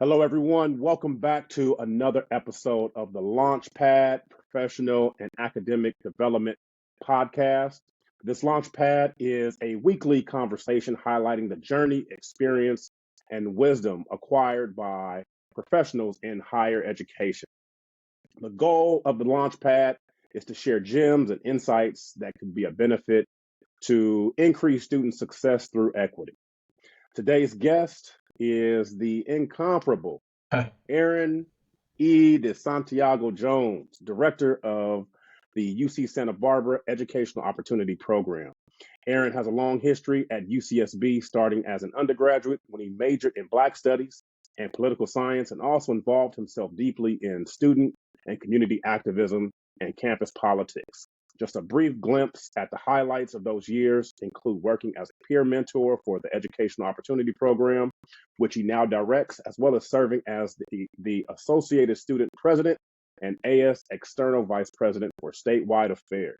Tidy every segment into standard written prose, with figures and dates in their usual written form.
Hello, everyone. Welcome back to another episode of the Launchpad Professional and Academic Development Podcast. This Launchpad is a weekly conversation highlighting the journey, experience, and wisdom acquired by professionals in higher education. The goal of the Launchpad is to share gems and insights that could be a benefit to increase student success through equity. Today's guest is the incomparable Aaron de Santiago Jones, director of the UC Santa Barbara Educational Opportunity Program. Aaron has a long history at UCSB, starting as an undergraduate when he majored in Black Studies and political science, and also involved himself deeply in student and community activism and campus politics. Just a brief glimpse at the highlights of those years include working as a peer mentor for the Educational Opportunity Program, which he now directs, as well as serving as the Associated Student President and AS External Vice President for Statewide Affairs.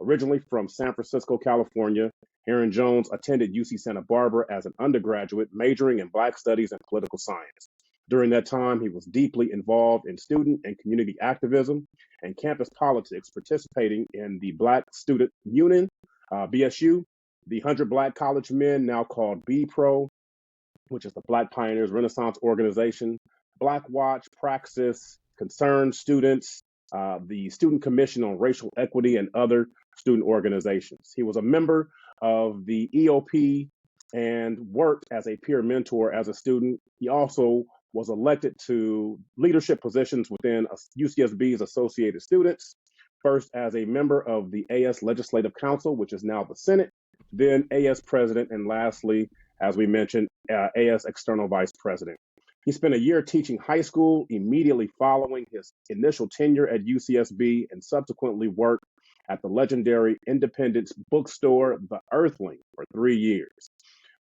Originally from San Francisco, California, Aaron Jones attended UC Santa Barbara as an undergraduate, majoring in Black Studies and political science. During that time, he was deeply involved in student and community activism and campus politics, participating in the Black Student Union, BSU, the 100 Black College Men, now called B-Pro, which is the Black Pioneers Renaissance Organization, Black Watch, Praxis, Concerned Students, the Student Commission on Racial Equity, and other student organizations. He was a member of the EOP and worked as a peer mentor as a student. He also was elected to leadership positions within UCSB's Associated Students, first as a member of the AS Legislative Council, which is now the Senate, then AS President, and lastly, as we mentioned, AS External Vice President. He spent a year teaching high school immediately following his initial tenure at UCSB, and subsequently worked at the legendary independent bookstore, The Earthling, for 3 years.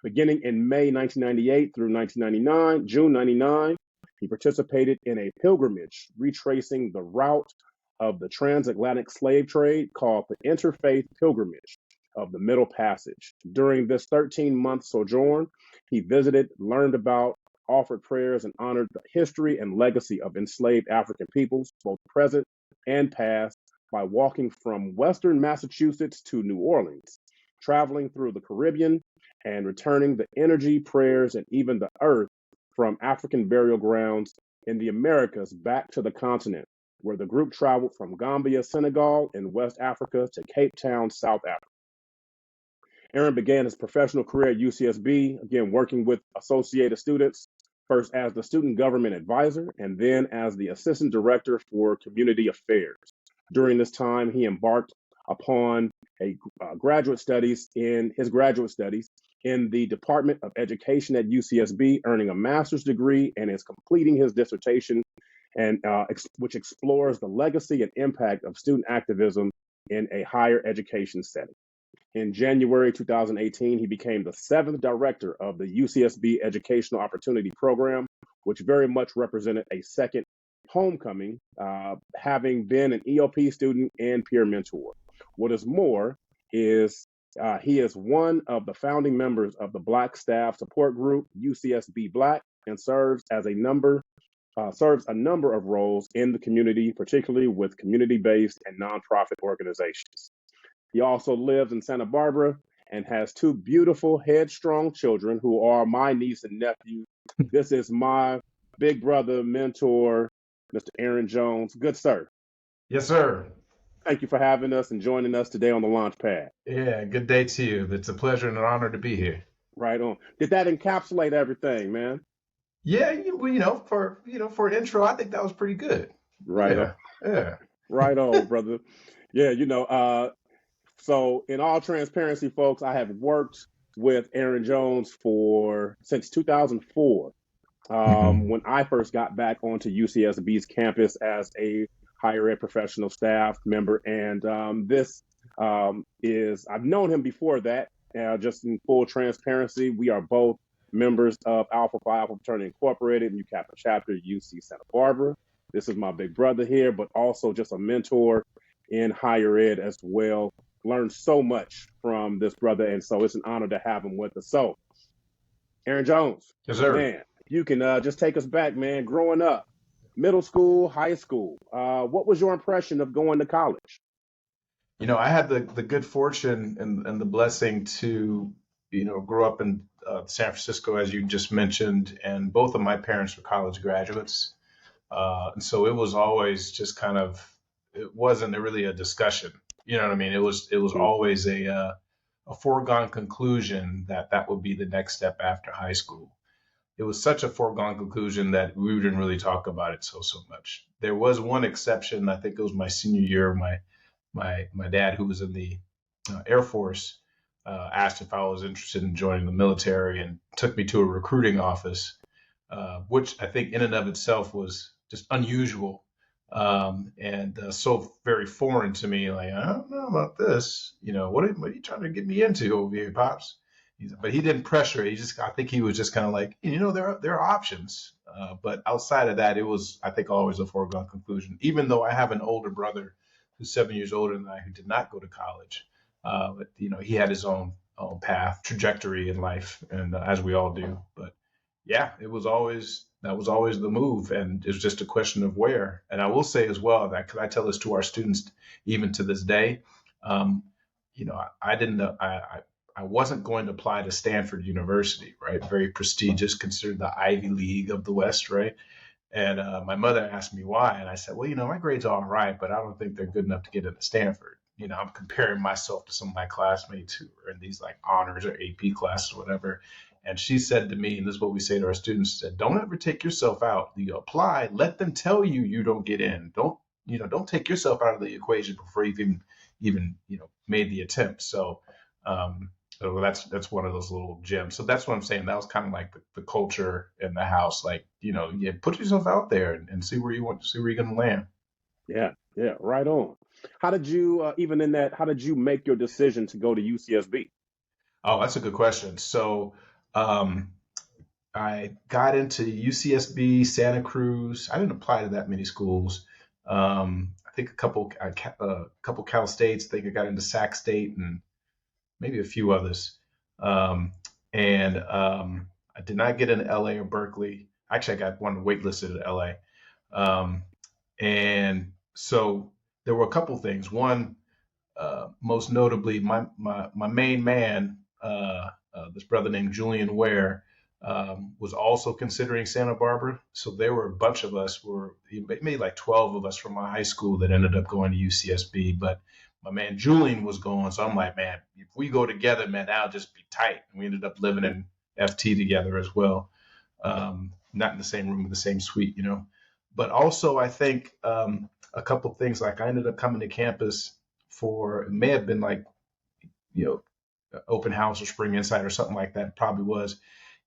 Beginning in May 1998 through June 99, he participated in a pilgrimage retracing the route of the transatlantic slave trade called the Interfaith Pilgrimage of the Middle Passage. During this 13-month sojourn, he visited, learned about, offered prayers, and honored the history and legacy of enslaved African peoples, both present and past, by walking from Western Massachusetts to New Orleans, traveling through the Caribbean, and returning the energy, prayers, and even the earth from African burial grounds in the Americas back to the continent, where the group traveled from Gambia, Senegal, in West Africa to Cape Town, South Africa. Aaron began his professional career at UCSB, again working with Associated Students, first as the student government advisor and then as the assistant director for community affairs. During this time, he embarked upon a graduate studies in the Department of Education at UCSB, earning a master's degree, and is completing his dissertation, and which explores the legacy and impact of student activism in a higher education setting. In January 2018, he became the 7th director of the UCSB Educational Opportunity Program, which very much represented a second homecoming, having been an EOP student and peer mentor. What is more is he is one of the founding members of the Black Staff Support Group, UCSB Black, and serves a number of roles in the community, particularly with community-based and nonprofit organizations. He also lives in Santa Barbara and has 2 beautiful, headstrong children who are my niece and nephew. This is my big brother, mentor, Mr. Aaron Jones. Good sir. Yes, sir. Thank you for having us and joining us today on the Launchpad. Yeah, good day to you. It's a pleasure and an honor to be here. Right on. Did that encapsulate everything, man? Yeah, for an intro, I think that was pretty good. Right on. Yeah. Right on, brother. Yeah, so in all transparency, folks, I have worked with Aaron Jones since 2004, when I first got back onto UCSB's campus as a higher ed professional staff member. And I've known him before that. Just in full transparency, we are both members of Alpha Phi Alpha Fraternity Incorporated, Mu Kappa Chapter, UC Santa Barbara. This is my big brother here, but also just a mentor in higher ed as well. Learned so much from this brother, and so it's an honor to have him with us. So, Aaron Jones, Yes, sir. man, you can just take us back, man. Growing up, middle school, high school. What was your impression of going to college? I had the good fortune and the blessing to, grow up in San Francisco, as you just mentioned, and both of my parents were college graduates. And so it was always just kind of, it wasn't really a discussion. You know what I mean? It was Mm, always a foregone conclusion that that would be the next step after high school. It was such a foregone conclusion that we didn't really talk about it so much. There was one exception. I think it was my senior year. My dad, who was in the Air Force, asked if I was interested in joining the military and took me to a recruiting office, which I think in and of itself was just unusual, and so very foreign to me. Like, I don't know about this. What are you trying to get me into over here, pops? But he didn't pressure. I think he was just kind of like, there are options. But outside of that, it was, I think, always a foregone conclusion. Even though I have an older brother who's 7 years older than I, who did not go to college, but he had his own path, trajectory in life, and as we all do. But yeah, that was always the move, and it's just a question of where. And I will say as well that, because I tell this to our students even to this day, um, I didn't know I wasn't going to apply to Stanford University, right? Very prestigious, considered the Ivy League of the West, right? And my mother asked me why, and I said, well, my grades are all right, but I don't think they're good enough to get into Stanford. I'm comparing myself to some of my classmates who are in these like honors or AP classes or whatever. And she said to me, and this is what we say to our students, said, don't ever take yourself out. You apply, let them tell you you don't get in. Don't take yourself out of the equation before you've even made the attempt. Um, so that's one of those little gems. So that's what I'm saying. That was kind of like the culture in the house. Like, yeah, put yourself out there and see where you're going to land. yeah, yeah, right on. How did you even in that? How did you make your decision to go to UCSB? Oh, that's a good question. So, um, I got into UCSB, Santa Cruz. I didn't apply to that many schools. I think a couple Cal States. I think I got into Sac State and maybe a few others. Um, and I did not get into LA or Berkeley. Actually, I got one waitlisted at LA. Um, and so there were a couple things. One, most notably, my main man, this brother named Julian Ware, was also considering Santa Barbara. So there were a bunch of us, maybe like 12 of us from my high school that ended up going to UCSB. But my man Julian was going. So I'm like, man, if we go together, man, that'll just be tight. And we ended up living in FT together as well. Not in the same room, in the same suite. But also, I think a couple things, like I ended up coming to campus for, it may have been like, you open house or spring insight or something like that. It probably was.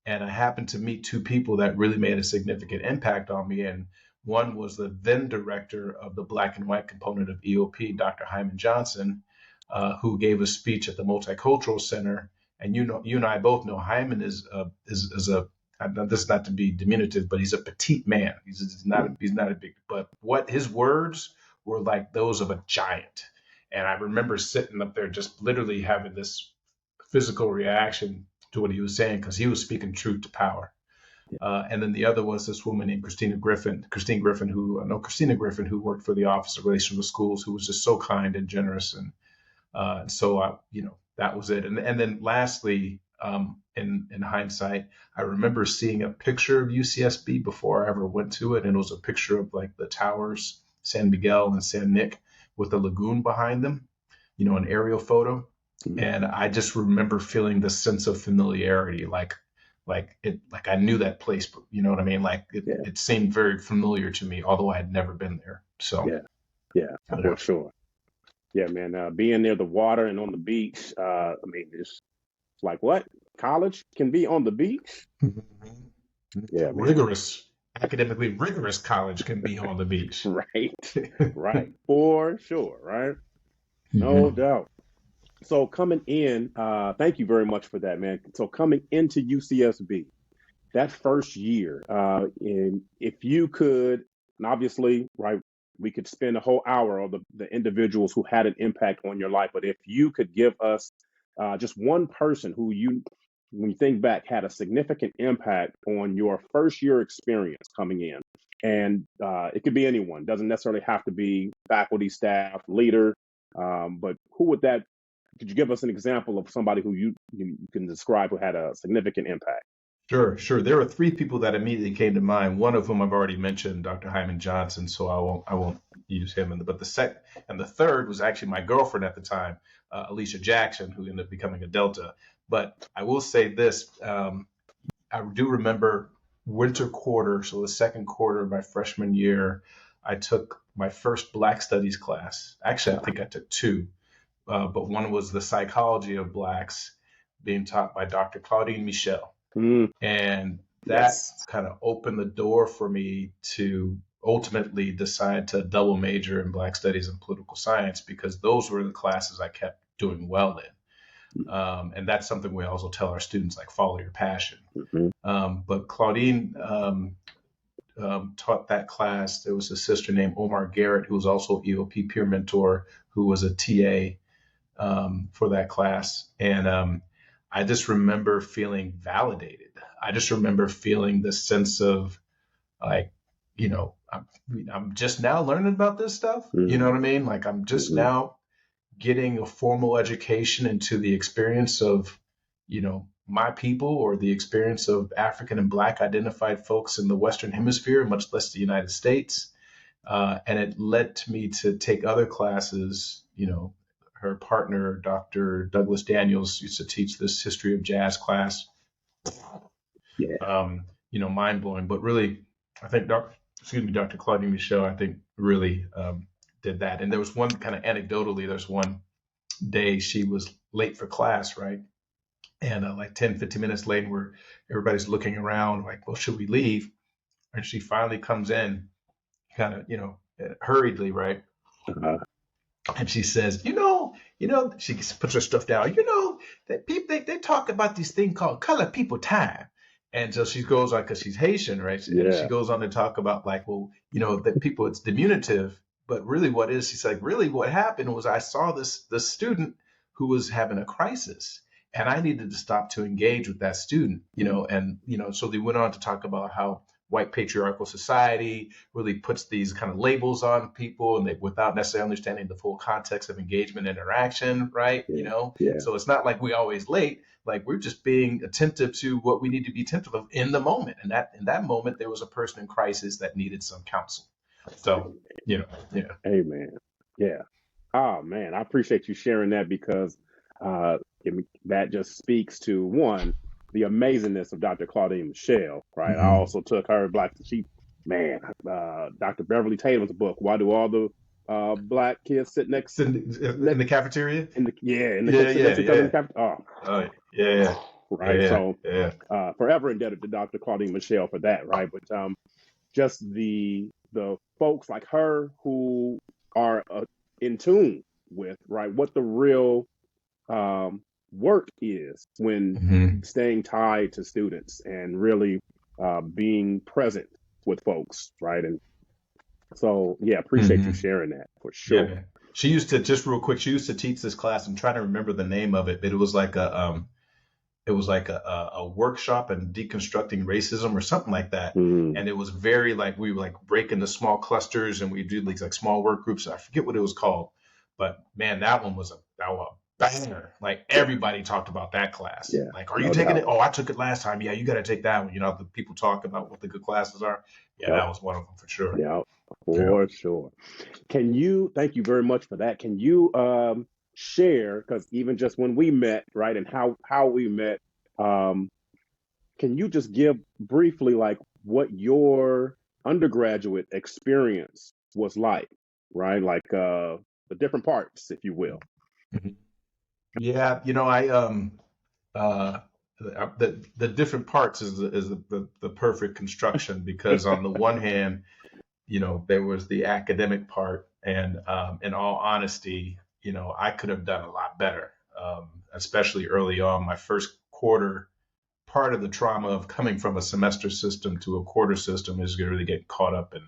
And I happened to meet two people that really made a significant impact on me. And one was the then director of the black and white component of EOP, Dr. Hyman Johnson, who gave a speech at the Multicultural Center. And you and I both know Hyman is a, this is not to be diminutive, but he's a petite man. He's not a big, but what his words were like those of a giant. And I remember sitting up there just literally having this physical reaction to what he was saying, because he was speaking truth to power. And then the other was this woman named Christine Griffin, who worked for the Office of Relations with Schools, who was just so kind and generous. And so that was it. And then lastly, in hindsight, I remember seeing a picture of UCSB before I ever went to it, and it was a picture of like the towers, San Miguel and San Nick, with the lagoon behind them, an aerial photo. Mhm. And I just remember feeling this sense of familiarity, like I knew that place. You know what I mean? Like Yeah, it seemed very familiar to me, although I had never been there. So yeah, yeah, yeah. for sure. Yeah, man. Being near the water and on the beach. I mean, it's like what college can be on the beach. Yeah, man. Rigorous, academically rigorous college can be on the beach. Right, right, for sure. Right, no Mhm. doubt. So coming in, thank you very much for that, man. So coming into UCSB, that first year, and if you could, and obviously, right, we could spend a whole hour on the individuals who had an impact on your life, but if you could give us just one person who when you think back, had a significant impact on your first year experience coming in? And it could be anyone, doesn't necessarily have to be faculty, staff, leader, but who would that, could you give us an example of somebody who you can describe who had a significant impact? Sure, sure. There were three people that immediately came to mind. One of whom I've already mentioned, Dr. Hyman Johnson, so I won't use him. But the third was actually my girlfriend at the time, Alicia Jackson, who ended up becoming a Delta. But I will say this: I do remember winter quarter, so the second quarter of my freshman year, I took my first Black Studies class. Actually, I think I took two, but one was the psychology of Blacks, being taught by Dr. Claudine Michel. Mm, And that yes. kind of opened the door for me to ultimately decide to double major in Black Studies and Political Science, because those were the classes I kept doing well in. And that's something we also tell our students, like, follow your passion. Mm-hmm. But Claudine taught that class. There was a sister named Omar Garrett, who was also EOP peer mentor, who was a TA for that class. And I just remember feeling validated. I just remember feeling this sense of, like, I'm just now learning about this stuff. Mm-hmm. You know what I mean? Like, I'm just Mm-hmm. now getting a formal education into the experience of, my people, or the experience of African and Black identified folks in the Western Hemisphere, much less the United States. And it led me to take other classes. Her partner, Dr. Douglas Daniels, used to teach this history of jazz class. Yeah. Mind blowing. But really, I think Dr. Claudine Michel, I think, really did that. And there was one kind of anecdotally, there's one day she was late for class, right? And like 10, 15 minutes late, where everybody's looking around like, well, should we leave? And she finally comes in kind of, hurriedly, right? Uh-huh. And she says, she puts her stuff down. That people they talk about this thing called color people time. And so she goes on, because she's Haitian, right? And Yeah. she goes on to talk about, like, well, that people, it's diminutive, but really what is, she's like, really what happened was I saw this student who was having a crisis, and I needed to stop to engage with that student, and, so they went on to talk about how white patriarchal society really puts these kind of labels on people, and without necessarily understanding the full context of engagement interaction, right? Yeah. Yeah. So it's not like we always late, like we're just being attentive to what we need to be attentive of in the moment. And in that moment, there was a person in crisis that needed some counsel. So, yeah. Amen. Yeah. Oh man, I appreciate you sharing that, because that just speaks to, one, the amazingness of Dr. Claudine Michel, right? I Mm-hmm. also took her Dr. Beverly Tatum's book, Why Do All the Black Kids Sit Next In the cafeteria? in the Yeah, next to each other in the yeah. cafeteria? Oh, yeah. Right. Yeah, So yeah. forever indebted to Dr. Claudine Michel for that, right? But just the folks like her who are in tune with, right, what the real work is when Mm-hmm. staying tied to students and really being present with folks, right? And so, yeah, appreciate you Mm-hmm. sharing that for Yeah, sure. man. She used to, just real quick, she used to teach this class. I'm trying to remember the name of it, but it was like a workshop in deconstructing racism or something like that. Mm, And it was very, like, we would, like, break into small clusters, and we do these, like, small work groups. I forget what it was called, but man, that one was a banger. Like, yeah, everybody talked about that class. yeah, Like, are you no taking it? doubt. Oh, I took it last time. Yeah, you got to take that one. The people talk about what the good classes are. Yeah, Yep, that was one of them for sure. yep, Yeah. for sure. Thank you very much for that. Can you share, because even just when we met, right, and how we met, um, can you just give briefly, like, what your undergraduate experience was like, right? Like the different parts, if you will. Mhm. Yeah, I uh the different parts is the perfect construction, because on the one hand, there was the academic part, and in all honesty, I could have done a lot better, especially early on. My first quarter, part of the trauma of coming from a semester system to a quarter system is really get caught up in,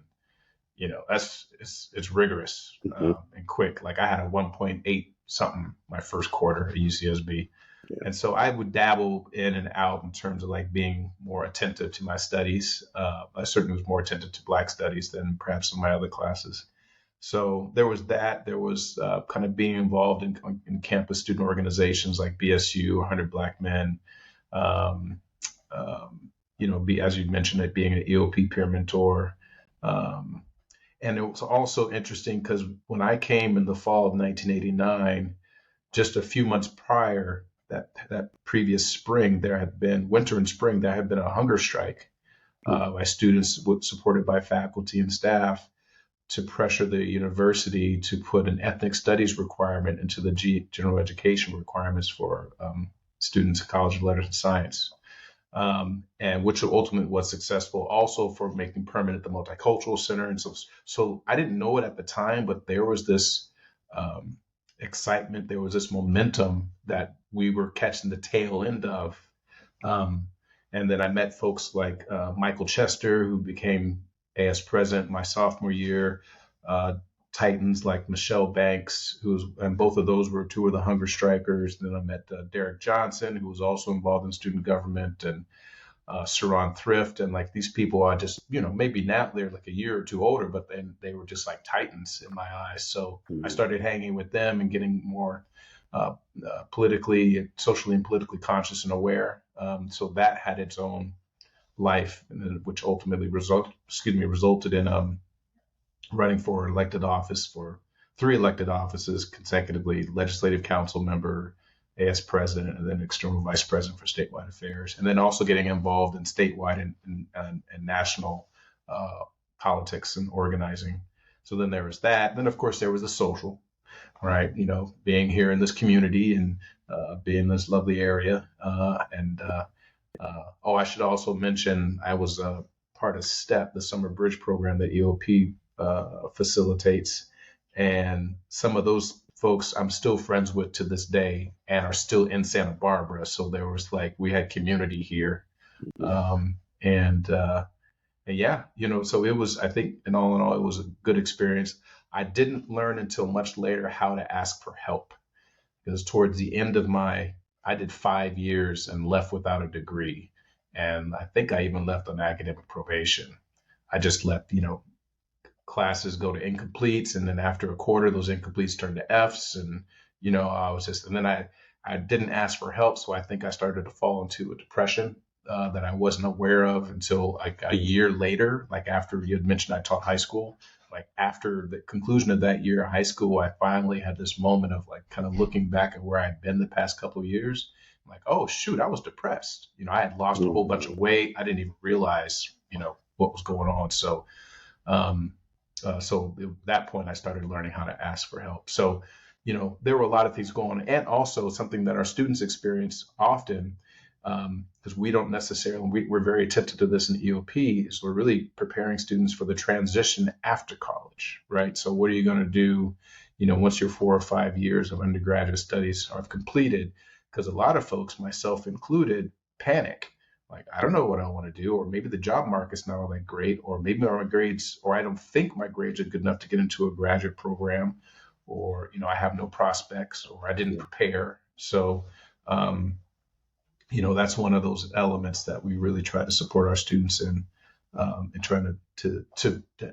it's rigorous Mhm. and quick. Like, I had a 1.8 something my first quarter at UCSB. Yeah. And so I would dabble in and out in terms of like being more attentive to my studies. I certainly was more attentive to Black studies than perhaps in my other classes. So there was that. There was kind of being involved in campus student organizations like BSU, 100 Black Men. Um, as you mentioned, it being an EOP peer mentor. Um, and it was also interesting because when I came in the fall of 1989, just a few months prior, that previous spring, there had been winter and spring, there had been a hunger strike by students supported by faculty and staff to pressure the university to put an ethnic studies requirement into the general education requirements for students in College of Letters and Science, and which ultimately was successful also for making permanent the multicultural center. And so I didn't know it at the time, but there was this excitement, there was this momentum that we were catching the tail end of. And then I met folks like Michael Chester, who became AS president my sophomore year, Titans like Michelle Banks, and both of those were two of the hunger strikers. Then I met Derek Johnson, who was also involved in student government, and Saran Thrift, and like these people are just, maybe now they're like a year or two older, but then they were just like titans in my eyes. So I started hanging with them and getting more socially and politically conscious and aware. So that had its own life, and then, which ultimately resulted in running for three elected offices consecutively: legislative council member, AS president, and then external vice president for statewide affairs, and then also getting involved in statewide and national politics and organizing. So then there was that. Then of course there was the social, right? Being here in this community and being in this lovely area, I should also mention I was part of STEP, the summer bridge program that EOP facilitates, and some of those folks I'm still friends with to this day and are still in Santa Barbara. So there was we had community here. So it was, I think, in all, it was a good experience. I didn't learn until much later how to ask for help, because towards the end of I did 5 years and left without a degree. And I think I even left on academic probation. I just let, classes go to incompletes. And then after a quarter, those incompletes turned to Fs. And, and then I didn't ask for help. So I think I started to fall into a depression that I wasn't aware of until like a year later, like after you had mentioned I taught high school. Like after the conclusion of that year of high school, I finally had this moment of like kind of looking back at where I'd been the past couple of years. I'm like, oh shoot, I was depressed. I had lost a whole bunch of weight. I didn't even realize, what was going on. So, so at that point I started learning how to ask for help. So, there were a lot of things going on, and also something that our students experience often, because we don't necessarily, we're very attentive to this in EOP, is we're really preparing students for the transition after college, right? So what are you going to do, once your 4 or 5 years of undergraduate studies are completed? Because a lot of folks, myself included, panic. Like, I don't know what I want to do, or maybe the job market's not all that great, or maybe my grades, or I don't think my grades are good enough to get into a graduate program, or, I have no prospects, or I didn't prepare. So, that's one of those elements that we really try to support our students in, and trying to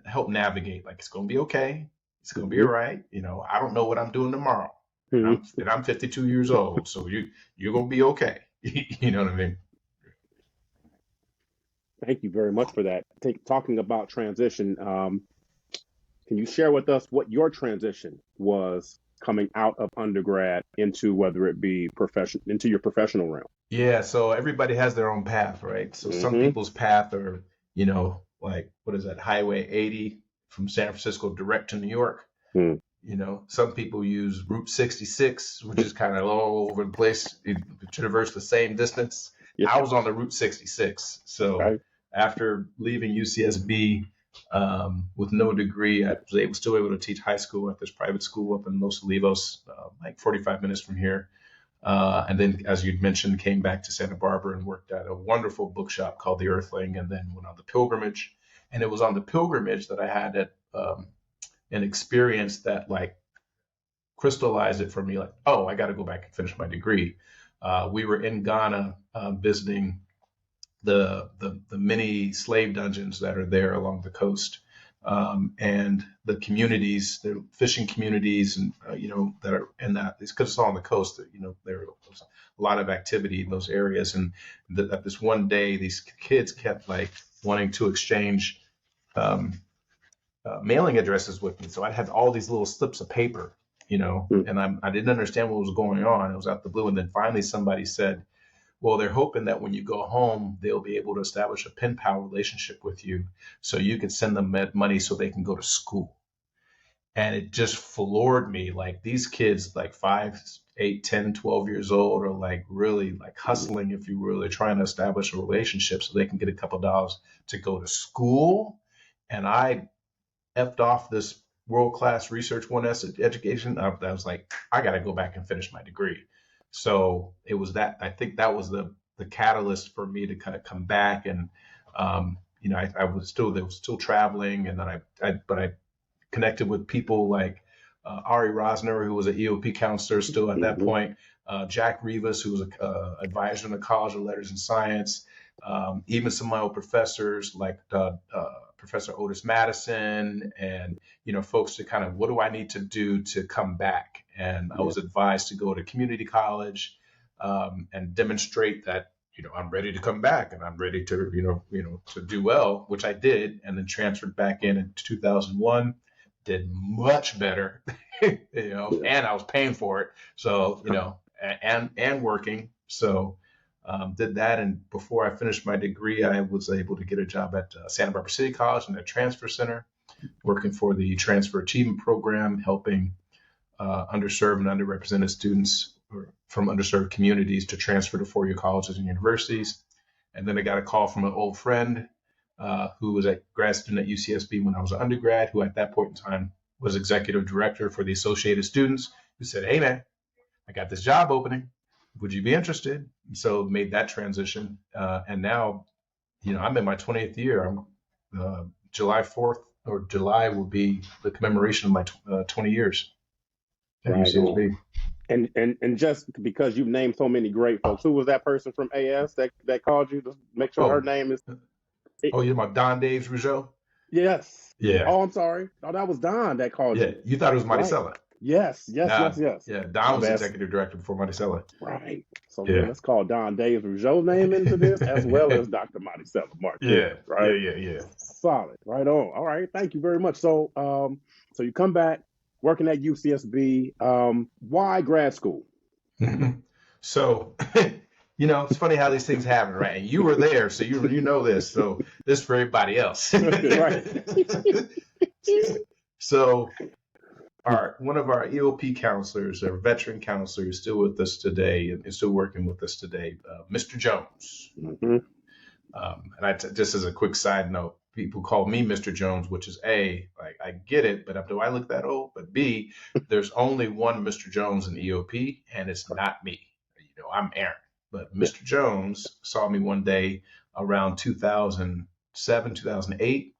help navigate. Like, it's going to be okay. It's going to be all right. I don't know what I'm doing tomorrow. And I'm 52 years old. So you're going to be okay. You know what I mean? Thank you very much for that. Talking about transition, can you share with us what your transition was coming out of undergrad into, whether it be into your professional realm? Yeah, so everybody has their own path, right? So some people's path are, like, what is that, Highway 80 from San Francisco direct to New York. Some people use Route 66, which is kind of all over the place, to traverse the same distance. I was on the Route 66. So after leaving UCSB with no degree, I was still able to teach high school at this private school up in Los Olivos, like 45 minutes from here. And then, as you'd mentioned, came back to Santa Barbara and worked at a wonderful bookshop called The Earthling, and then went on the pilgrimage. And it was on the pilgrimage that I had an experience that like crystallized it for me, like, oh, I got to go back and finish my degree. We were in Ghana visiting the many slave dungeons that are there along the coast, and the communities, the fishing communities, and that are in that. It's because it's all on the coast. There was a lot of activity in those areas, and that this one day, these kids kept like wanting to exchange mailing addresses with me. So I had all these little slips of paper, and I didn't understand what was going on. It was out the blue, and then finally somebody said, well, they're hoping that when you go home, they'll be able to establish a pen pal relationship with you so you can send them money so they can go to school. And it just floored me. Like these kids, like 5, 8, 10, 12 years old are like really like hustling, if you will. They're trying to establish a relationship so they can get a couple of dollars to go to school. And I effed off this world-class research 1S education. I was like, I got to go back and finish my degree. So it was that, I think that was the catalyst for me to kind of come back. And, I was still traveling. And then I connected with people like Ari Rosner, who was an EOP counselor still at that point, Jack Rivas, who was an advisor in the College of Letters and Science, even some of my old professors like Professor Otis Madison, and folks to kind of, what do I need to do to come back? And I was advised to go to community college and demonstrate that I'm ready to come back and I'm ready to to do well, which I did, and then transferred back in 2001. Did much better, and I was paying for it. So and working. So did that, and before I finished my degree, I was able to get a job at Santa Barbara City College in the transfer center, working for the transfer achievement program, helping underserved and underrepresented students from underserved communities to transfer to four-year colleges and universities. And then I got a call from an old friend who was a grad student at UCSB when I was an undergrad, who at that point in time was executive director for the Associated Students, who said, hey man, I got this job opening. Would you be interested? And so made that transition. And now, I'm in my 20th year. I'm July 4th or July will be the commemoration of my 20 years at UCSB. And just because you've named so many great folks, who was that person from AS that called you to make sure her name is? Oh, you're about Don Daves Rougeau? Yes. Yeah. Oh, I'm sorry. Oh, that was Don that called you. Yeah, you thought it was Marticela. Right. Yes. Yeah, Don was executive director before Marticela. Right. So let's call Don Daves Rougeau's name into this, as well as Dr. Marticela Martinez. Right. Yeah. Solid. Right on. All right. Thank you very much. So, so you come back working at UCSB. Why grad school? So, it's funny how these things happen, right? And you were there, so you know this. So this is for everybody else. Right. So one of our EOP counselors, our veteran counselor, is still with us today and is still working with us today, Mr. Jones. Mm-hmm. And just as a quick side note, people call me Mr. Jones, which is A, like I get it, but do I look that old? But B, there's only one Mr. Jones in EOP, and it's not me. I'm Aaron. But Mr. Jones saw me one day around 2007, 2008,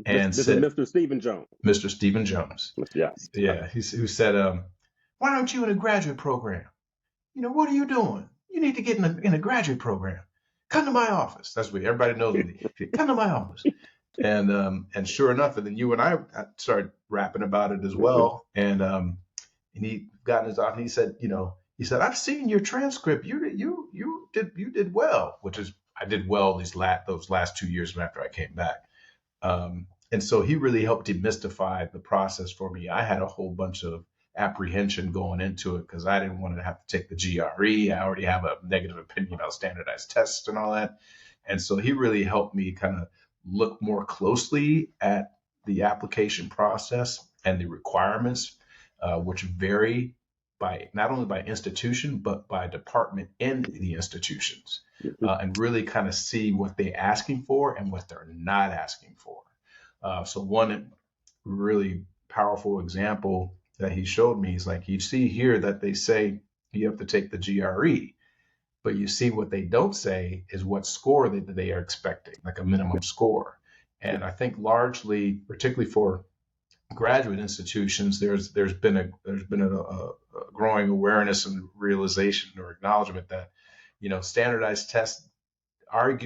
and this said, is Mr. Stephen Jones. Mr. Stephen Jones. Yes. Yeah. Who said, why aren't you in a graduate program? What are you doing? You need to get in a graduate program. Come to my office. That's what everybody knows me. Come to my office. And sure enough, and then you and I started rapping about it as well. And he got in his office. He said, I've seen your transcript. You did well, which is I did well those last 2 years after I came back. And so he really helped demystify the process for me. I had a whole bunch of apprehension going into it because I didn't want to have to take the GRE. I already have a negative opinion about standardized tests and all that. And so he really helped me kind of look more closely at the application process and the requirements, which vary by not only by institution, but by department in the institutions, and really kind of see what they're asking for and what they're not asking for. So one really powerful example that he showed me is like, you see here that they say you have to take the GRE, but you see what they don't say is what score they are expecting, like a minimum score. And I think largely, particularly for graduate institutions, there's been a growing awareness and realization or acknowledgement that, standardized tests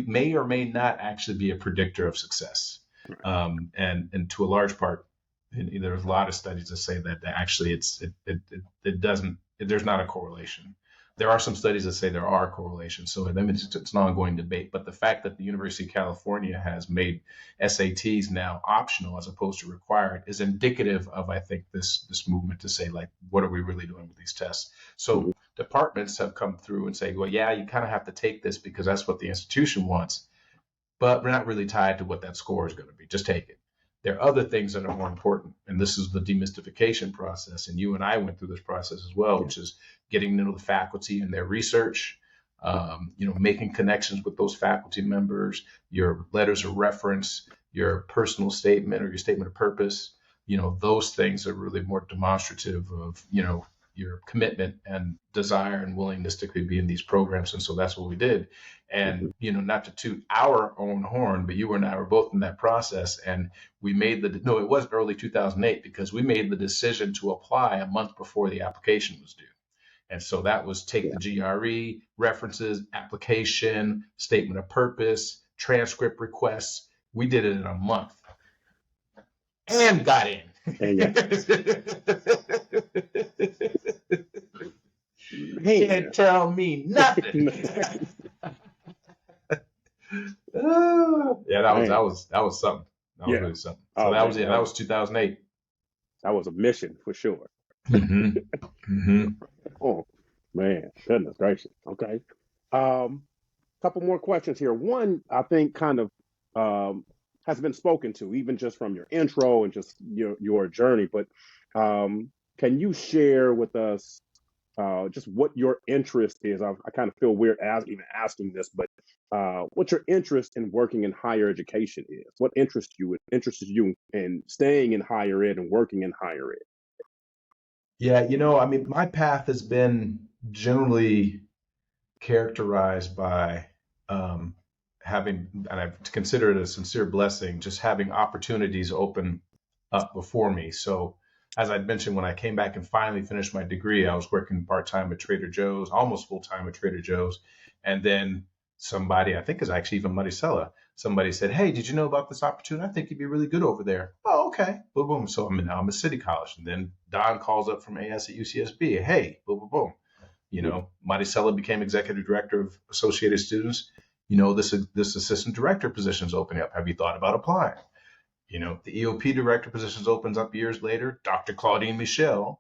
may or may not actually be a predictor of success. And to a large part, there's a lot of studies that say that actually it doesn't, there's not a correlation. There are some studies that say there are correlations. So I mean, it's an ongoing debate. But the fact that the University of California has made SATs now optional as opposed to required is indicative of, I think, this movement to say, like, what are we really doing with these tests? So departments have come through and say, well, yeah, you kind of have to take this because that's what the institution wants, but we're not really tied to what that score is going to be. Just take it. There are other things that are more important, and this is the demystification process. And you and I went through this process as well, which is getting to know the faculty and their research, making connections with those faculty members, your letters of reference, your personal statement or your statement of purpose. Those things are really more demonstrative of, your commitment and desire and willingness to be in these programs. And so that's what we did. And, not to toot our own horn, but you and I were both in that process. And we made it was early 2008 because we made the decision to apply a month before the application was due. And so that was take the GRE, references, application, statement of purpose, transcript requests. We did it in a month and got in. Can't tell me nothing. That was something. That was really something. So that was 2008. That was a mission for sure. Oh man, goodness gracious. Okay. Couple more questions here. One, I think kind of has been spoken to, even just from your intro and just your journey. But can you share with us just what your interest is? I kind of feel weird even asking this, but what your interest in working in higher education is? What interests you in staying in higher ed and working in higher ed? Yeah, I mean, my path has been generally characterized by having, and I've considered it a sincere blessing, just having opportunities open up before me. So as I'd mentioned, when I came back and finally finished my degree, I was working part-time at Trader Joe's, almost full-time at Trader Joe's. And then somebody, I think is actually even Maricela, somebody said, hey, did you know about this opportunity? I think you'd be really good over there. Oh, okay. Boom, boom. So I'm at City College. And then Don calls up from AS at UCSB. Hey, boom, boom, boom. Maricela became executive director of Associated Students. This assistant director position is opening up. Have you thought about applying? The EOP director positions opens up years later. Dr. Claudine Michel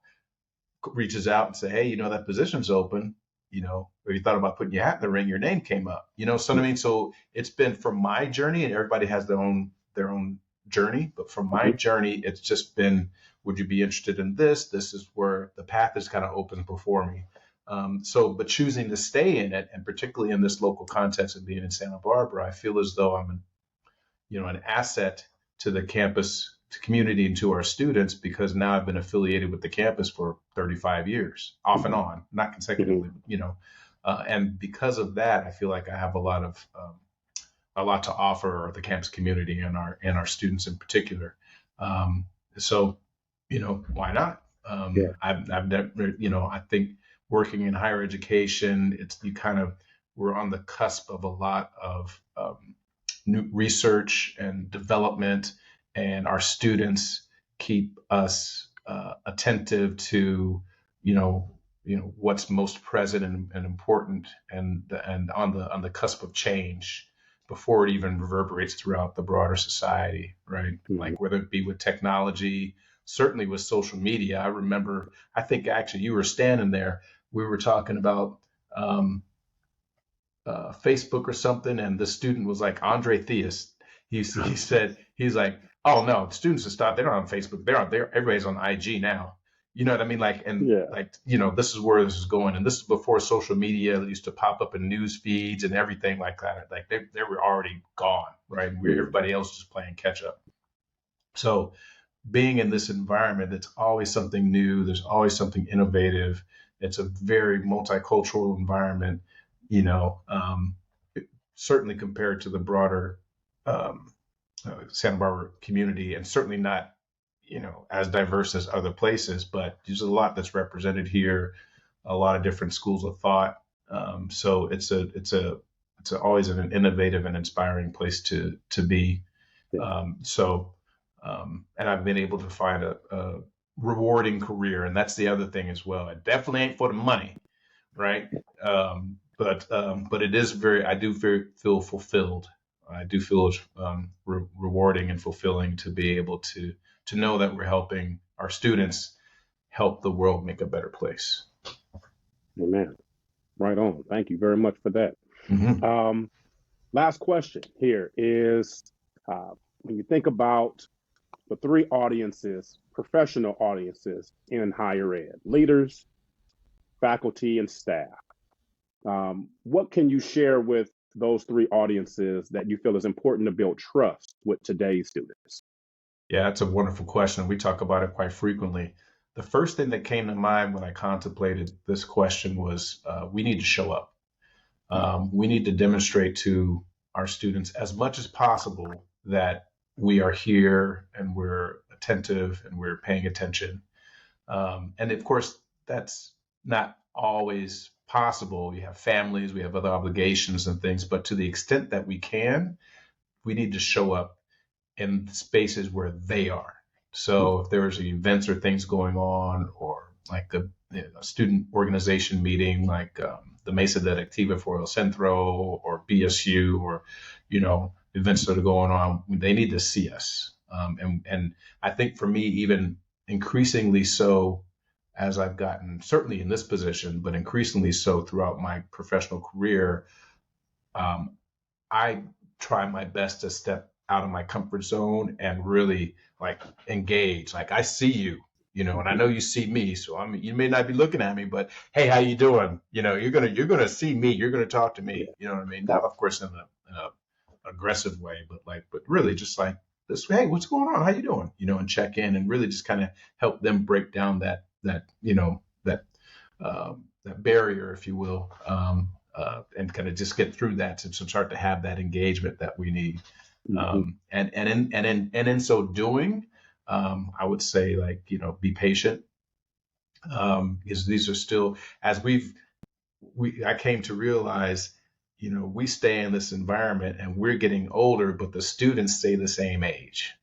reaches out and say, hey, that position's open. Have you thought about putting your hat in the ring? Your name came up. So what I mean? So it's been from my journey, and everybody has their own journey. But from my journey, it's just been, would you be interested in this? This is where the path is kind of open before me. But choosing to stay in it, and particularly in this local context of being in Santa Barbara, I feel as though I'm an asset to the campus, to community, and to our students, because now I've been affiliated with the campus for 35 years, off and on, not consecutively, and because of that, I feel like I have a lot to offer the campus community and our students in particular. So, why not? I've never, I think working in higher education, we're on the cusp of a lot of new research and development, and our students keep us attentive to what's most present and important, and on the cusp of change before it even reverberates throughout the broader society, right? Like whether it be with technology, certainly with social media. I remember, I think actually you were standing there, we were talking about Facebook or something, and the student was like, Andre Theus. He said, he's like, oh no, students have stopped. They're not on Facebook. They're on there. Everybody's on IG now. You know what I mean? Like, and this is where this is going. And this is before social media used to pop up in news feeds and everything like that. Like they were already gone, right? And everybody else was just playing catch up. So being in this environment, it's always something new. There's always something innovative. It's a very multicultural environment, certainly compared to the broader Santa Barbara community, and certainly not, as diverse as other places, but there's a lot that's represented here, a lot of different schools of thought. So it's always an innovative and inspiring place to be. And I've been able to find a rewarding career, and that's the other thing as well. It definitely ain't for the money, right? But it is I do feel fulfilled. I do feel rewarding and fulfilling to be able to know that we're helping our students help the world make a better place. Amen. Right on. Thank you very much for that. Mm-hmm. Last question here is, when you think about the three audiences, professional audiences in higher ed, leaders, faculty, and staff, what can you share with those three audiences that you feel is important to build trust with today's students? Yeah, that's a wonderful question. We talk about it quite frequently. The first thing that came to mind when I contemplated this question was we need to show up. We need to demonstrate to our students as much as possible that we are here and we're attentive and we're paying attention. And of course, that's not always possible. We have families, we have other obligations and things, but to the extent that we can, we need to show up in spaces where they are. So if there's events or things going on, or like a student organization meeting, like the Mesa Directiva for El Centro or BSU, or events that are going on, they need to see us. And I think for me, even increasingly so, as I've gotten certainly in this position, but increasingly so throughout my professional career, I try my best to step out of my comfort zone and really like engage. Like, I see you, and I know you see me. So you may not be looking at me, but hey, how you doing? You're gonna see me. You're gonna talk to me. You know what I mean? Not, of course, in a aggressive way, but really just like this. Hey, what's going on? How you doing? And check in and really just kind of help them break down that barrier, if you will. And kind of just get through that to start to have that engagement that we need. And in so doing, I would say, like, be patient. Because these are still, as I came to realize, we stay in this environment and we're getting older, but the students stay the same age.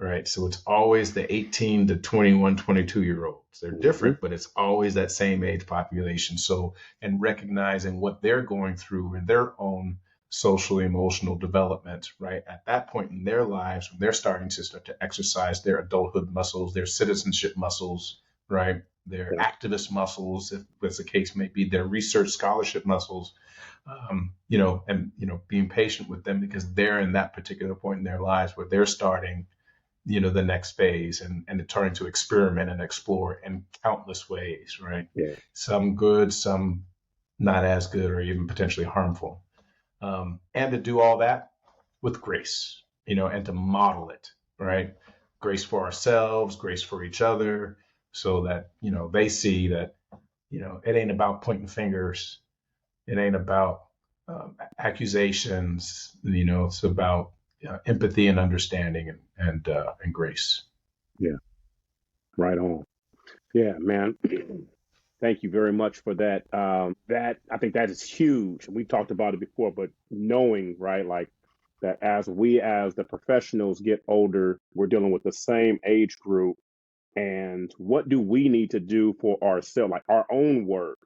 Right. So it's always the 18 to 21, 22-year-olds. They're different, but it's always that same age population. So, and recognizing what they're going through in their own social, emotional development, right? At that point in their lives, when they're starting to start to exercise their adulthood muscles, their citizenship muscles, right? Their activist muscles, if as the case may be, their research scholarship muscles, being patient with them, because they're in that particular point in their lives where they're starting the next phase and starting to experiment and explore in countless ways, right? Yeah. Some good, some not as good, or even potentially harmful. And to do all that with grace, and to model it, right? Grace for ourselves, grace for each other, so that, they see that, it ain't about pointing fingers. It ain't about accusations, it's about empathy and understanding and grace. Yeah, right on. Yeah, man. Thank you very much for that. I think that is huge. We talked about it before, but knowing, right, like that as the professionals get older, we're dealing with the same age group. And what do we need to do for ourselves, like our own work,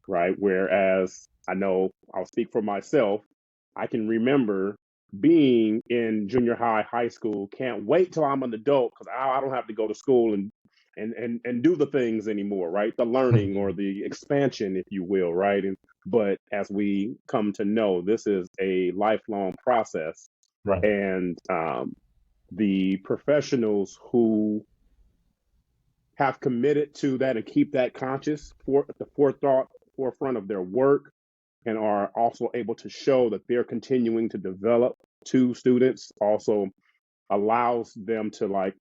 right? Whereas I know I'll speak for myself. I can remember being in junior high, high school. Can't wait till I'm an adult because I don't have to go to school and do the things anymore, right? The learning or the expansion, if you will, right? But as we come to know, this is a lifelong process, Right. and the professionals who have committed to that and keep that conscious for the forefront of their work, and are also able to show that they're continuing to develop to students, also allows them to like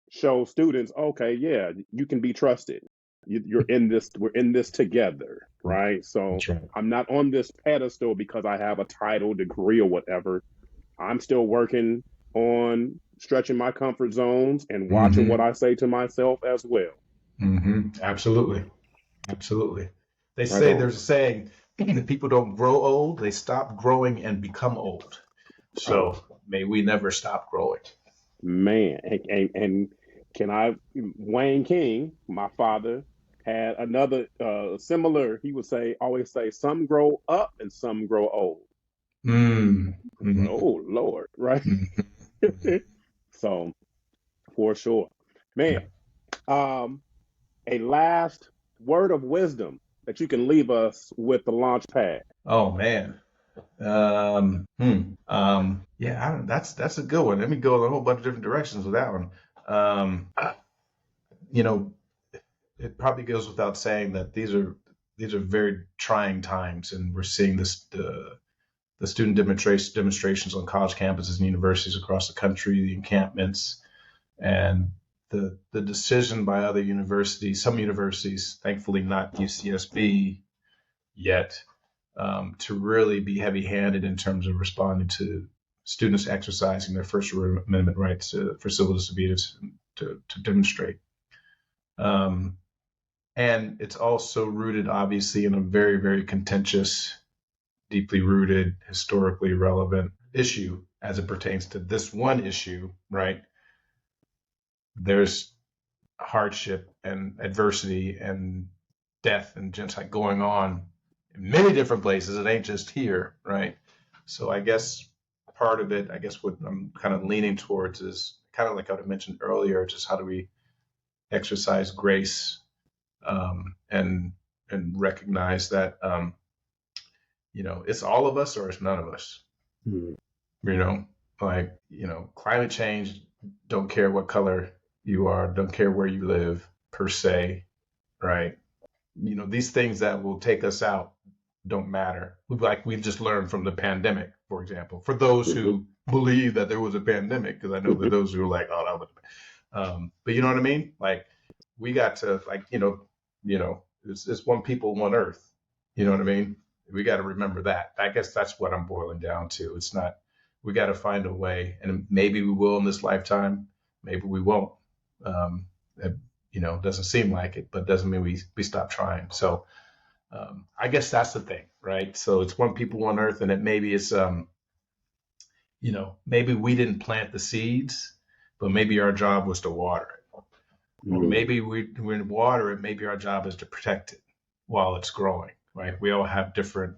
show students, okay, yeah, you can be trusted. You're in this, we're in this together, right? So Right. I'm not on this pedestal because I have a title, degree, or whatever. I'm still working on stretching my comfort zones and watching what Mm-hmm. I say to myself as well. Mm-hmm. Absolutely. Absolutely. They Right say on. there's a saying that people don't grow old, they stop growing and become old. Oh, So may we never stop growing. man. And can I, Wayne King, my father, had another similar, he would say, always say, some grow up and some grow old. Mm, mm-hmm, Oh, Lord, right? mm-hmm. So, for sure. Man, um, a last word of wisdom that you can leave us with the launch pad. Oh man. Yeah, that's a good one. Let me go in a whole bunch of different directions with that one. Um, you know, it probably goes without saying that these are very trying times, and we're seeing the student demonstrations on college campuses and universities across the country, the encampments, and the decision by other universities, some universities, thankfully not UCSB yet, to really be heavy-handed in terms of responding to students exercising their First Amendment rights for civil disobedience to demonstrate. Um, and it's also rooted, obviously, in a very, very contentious, deeply rooted, historically relevant issue as it pertains to this one issue, right? There's hardship and adversity and death and genocide going on in many different places. It ain't just here, right? So I guess part of it, I guess what I'm kind of leaning towards is kind of like I mentioned earlier, just how do we exercise grace, and recognize that it's all of us or it's none of us. Hmm. You know, like climate change. Don't care what color you are. Don't care where you live per se, right? These things that will take us out don't matter. Like we've just learned from the pandemic, for example, for those who believe that there was a pandemic, because I know that those who are like, oh, that was, but you know what I mean? Like we got to like, it's one people, one earth. You know what I mean? We got to remember that. I guess that's what I'm boiling down to. It's not, we got to find a way, and maybe we will in this lifetime. Maybe we won't. Um, it, doesn't seem like it, but doesn't mean we stop trying. So I guess that's the thing, right? So it's one people, one earth, and maybe it's maybe we didn't plant the seeds, but maybe our job was to water it, or Hmm. maybe we're in water it. Maybe our job is to protect it while it's growing, right? We all have different,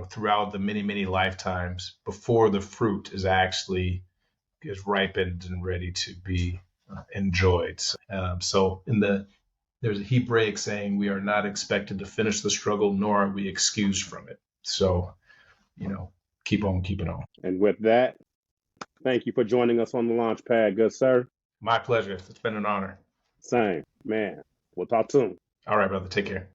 throughout the many lifetimes before the fruit is ripened and ready to be enjoyed. So there's a Hebraic saying, we are not expected to finish the struggle, nor are we excused from it. So, keep on keeping on. And with that, thank you for joining us on the launch pad, good sir. My pleasure. It's been an honor. Same, man. We'll talk soon. All right, brother. Take care.